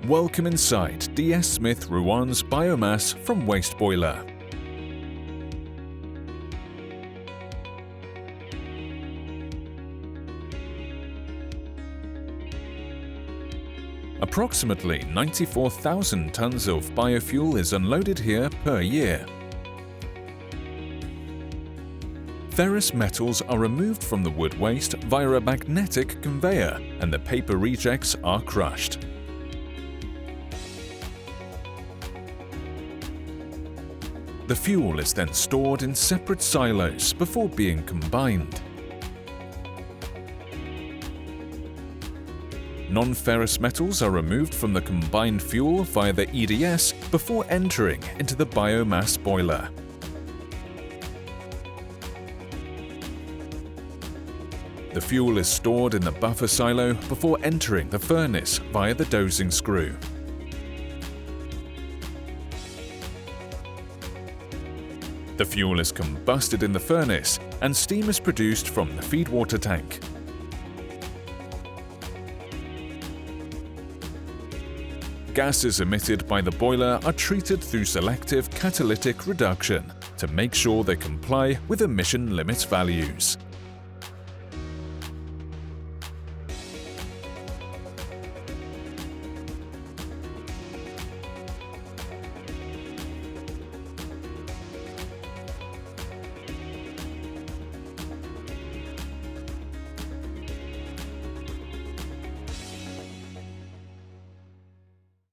Welcome inside DS Smith Rouen's Biomass from Waste Boiler. Approximately 94,000 tons of biofuel is unloaded here per year. Ferrous metals are removed from the wood waste via a magnetic conveyor, and the paper rejects are crushed. The fuel is then stored in separate silos before being combined. Non-ferrous metals are removed from the combined fuel via the EDS before entering into the biomass boiler. The fuel is stored in the buffer silo before entering the furnace via the dosing screw. The fuel is combusted in the furnace and steam is produced from the feed water tank. Gases emitted by the boiler are treated through selective catalytic reduction to make sure they comply with emission limit values.